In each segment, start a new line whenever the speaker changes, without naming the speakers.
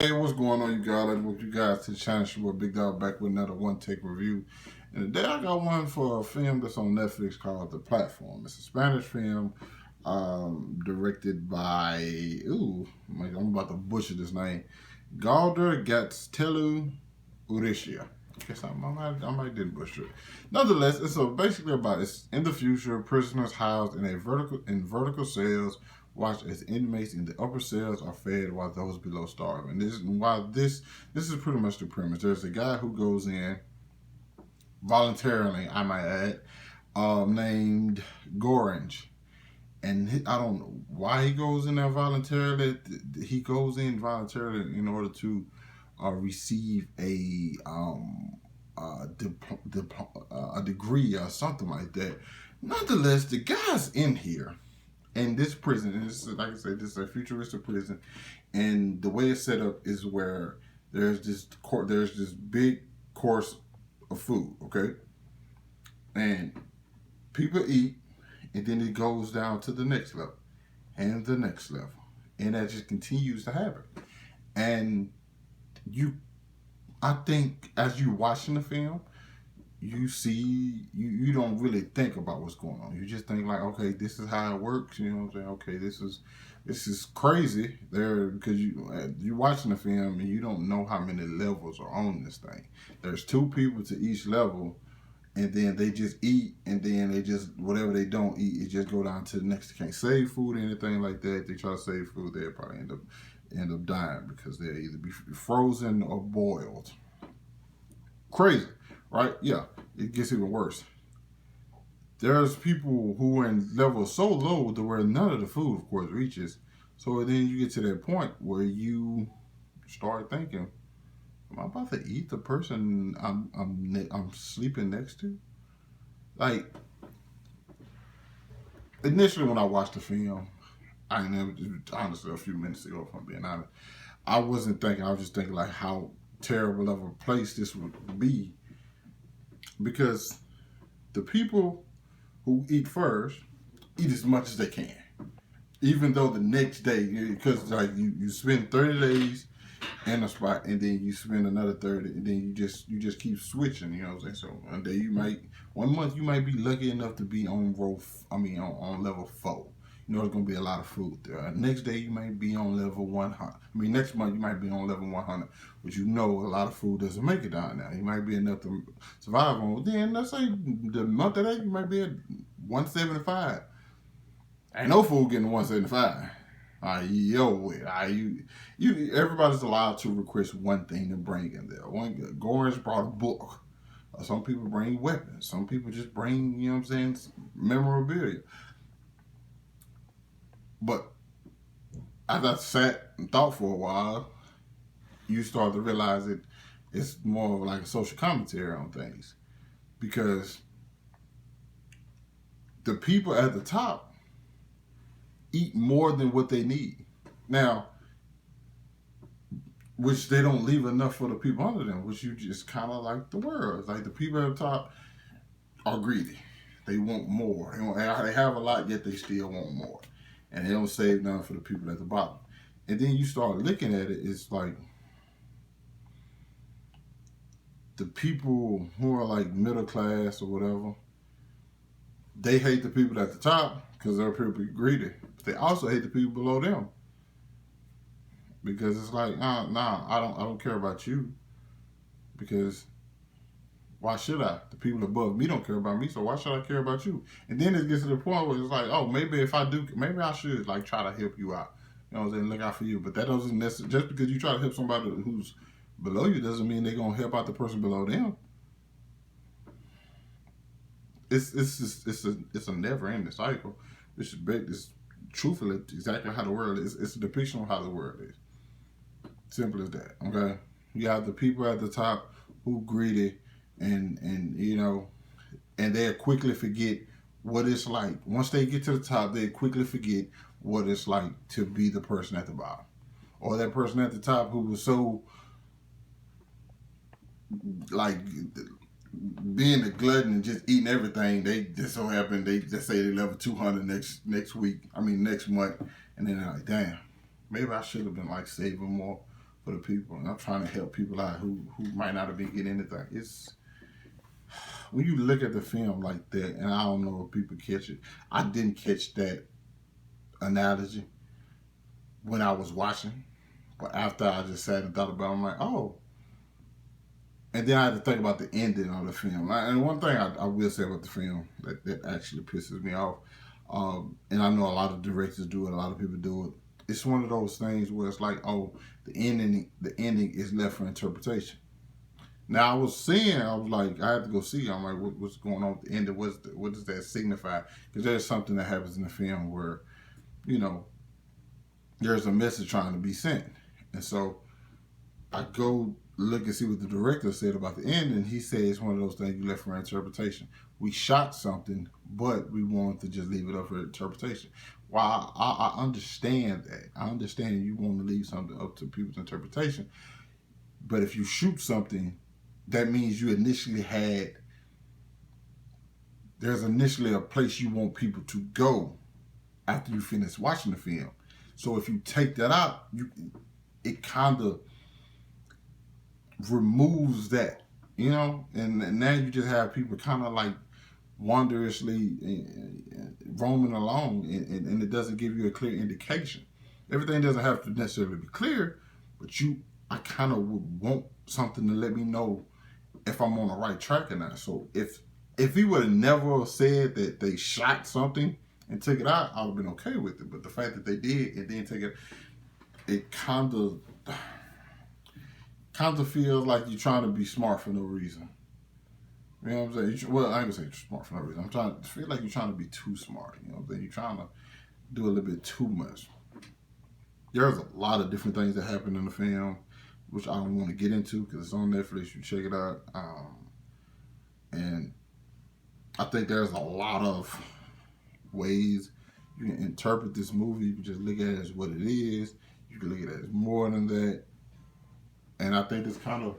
Hey, what's going on, you guys? Welcome you guys to the channel. It's your boy Big Dog back with another one take review. And today I got one for a film that's on Netflix called The Platform. It's a Spanish film directed by, I'm about to butcher this name, Galder Gatstelu Uricia. Guess I might did butcher it. Nonetheless, it's basically about it's in the future, prisoners housed in vertical cells watch as inmates in the upper cells are fed while those below starve. And this is pretty much the premise. There's a guy who goes in voluntarily, I might add, named Gorange. And I don't know why he goes in there voluntarily. He goes in voluntarily in order to receive a degree or something like that. Nonetheless, the guy's in here in this prison, and this is, like I said, this is a futuristic prison, and the way it's set up is where there's this big course of food, okay, and people eat, and then it goes down to the next level, and the next level, and that just continues to happen. And I think as you're watching the film, you don't really think about what's going on. You just think like, okay, this is how it works. You know what I'm saying? Okay, this is crazy there, because you're watching the film and you don't know how many levels are on this thing. There's two people to each level, and then they just eat, and then they just, whatever they don't eat, it just go down to the next. They can't save food or anything like that. If they try to save food, they'll probably end up dying because they'll either be frozen or boiled. Crazy, right? Yeah, it gets even worse. There's people who are in levels so low to where none of the food, of course, reaches. So then you get to that point where you start thinking, am I about to eat the person I'm sleeping next to? Like, initially when I watched the film, I never, honestly, a few minutes ago, if I'm being honest, I wasn't thinking. I was just thinking like how terrible of a place this would be, because the people who eat first eat as much as they can, even though the next day, because like you spend 30 days in a spot, and then you spend another 30, and then you just keep switching. You know what I'm saying? So one month you might be lucky enough to be on on level 4. You know, there's gonna be a lot of food there. Next day you might be on level 100. Next month you might be on level 100, but you know a lot of food doesn't make it down there. You might be enough to survive on. Then let's say the month of that you might be at 175. Ain't no food getting 175. Everybody's allowed to request one thing to bring in there. Gorge brought a book. Some people bring weapons. Some people just bring, you know what I'm saying, memorabilia. But as I sat and thought for a while, you start to realize that it's more of like a social commentary on things, because the people at the top eat more than what they need. Now, which they don't leave enough for the people under them, which you just kind of like the world. Like the people at the top are greedy. They want more. They have a lot, yet they still want more. And they don't save none for the people at the bottom. And then you start looking at it, it's like the people who are like middle class or whatever, they hate the people at the top because they're pretty greedy. But they also hate the people below them, because it's like, nah, I don't care about you, because why should I? The people above me don't care about me, so why should I care about you? And then it gets to the point where it's like, oh, maybe if I do, maybe I should like try to help you out. You know what I'm saying? Look out for you. But that doesn't necessarily, just because you try to help somebody who's below you doesn't mean they're gonna help out the person below them. It's a never ending cycle. It's truthfully exactly how the world is. It's a depiction of how the world is. Simple as that. Okay. You have the people at the top who greedy, and you know, and they'll quickly forget what it's like. Once they get to the top, they quickly forget what it's like to be the person at the bottom, or that person at the top who was so like being a glutton and just eating everything. They just so happen they just say they level 200 next week. Next month, and then they're like, damn, maybe I should have been like saving more for the people, and I'm trying to help people out who might not have been getting anything. It's when you look at the film like that, and I don't know if people catch it. I didn't catch that analogy when I was watching, but after I just sat and thought about it, I'm like, oh. And then I had to think about the ending of the film. And one thing I will say about the film that actually pisses me off, and I know a lot of directors do it, a lot of people do it. It's one of those things where it's like, oh, the ending is left for interpretation. Now I was like, I had to go see. I'm like, what's going on with the ending? What does that signify? Because there's something that happens in the film where, there's a message trying to be sent, and so I go look and see what the director said about the end, and he said it's one of those things you left for interpretation. We shot something, but we wanted to just leave it up for interpretation. While I understand that. I understand you want to leave something up to people's interpretation. But if you shoot something, that means you there's initially a place you want people to go after you finish watching the film. So if you take that out, it kind of removes that, and now you just have people kind of like wondrously roaming along, and it doesn't give you a clear indication. Everything doesn't have to necessarily be clear, but I kind of would want something to let me know if I'm on the right track or not. So if he would have never said that they shot something and took it out, I would have been okay with it. But the fact that they did and didn't take it, it kind of feels like you're trying to be smart for no reason. You know what I'm saying? Well, I ain't gonna say smart for no reason. I feel like you're trying to be too smart. You know what I'm saying? You're trying to do a little bit too much. There's a lot of different things that happen in the film, which I don't want to get into because it's on Netflix. You check it out. And I think there's a lot of ways you can interpret this movie. You can just look at it as what it is. You can look at it as more than that. And I think that's kind of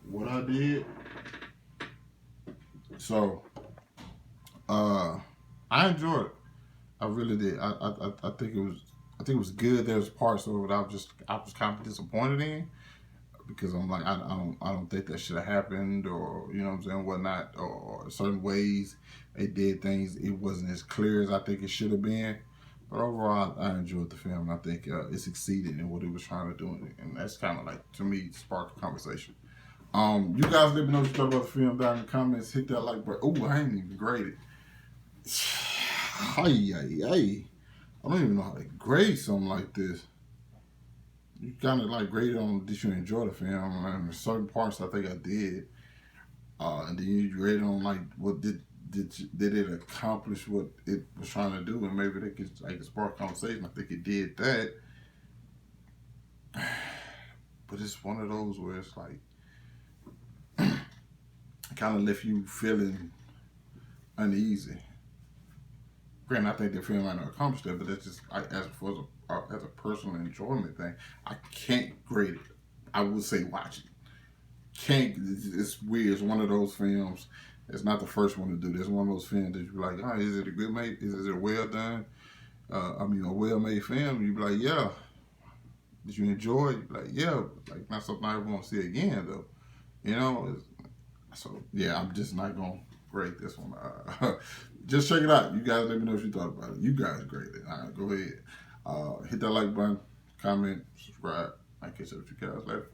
what I did. So, I enjoyed it. I really did. I think it was good. There's parts of it I was kind of disappointed in because I'm like, I don't think that should have happened, or you know what I'm saying, whatnot, or certain ways they did things. It wasn't as clear as I think it should have been. But overall, I enjoyed the film. I think it succeeded in what it was trying to do, and that's kind of like, to me, sparked a conversation. You guys let me know what you thought about the film down in the comments. Hit that like button. Oh, I ain't even graded. Ay. I don't even know how to grade something like this. You kind of like grade on did you enjoy the film, and there's certain parts I think I did, and then you grade on like what did it accomplish what it was trying to do, and maybe they could like spark conversation. I think it did that, but it's one of those where it's like it kind of left you feeling uneasy. Granted, I think the film might not accomplish that, but that's just as a personal enjoyment thing. I can't grade it. I would say watch it. It's weird. It's one of those films. It's not the first one to do this. It's one of those films that you're like, oh, is it a good made? Is it well done? A well-made film. You'd be like, yeah. Did you enjoy it? Like, yeah. Like, not something I ever want to see again, though. So, yeah, I'm just not going to grade this one. Just check it out. You guys let me know what you thought about it. You guys grade it. All right, go ahead. Hit that like button, comment, subscribe. I'll catch up with you guys later.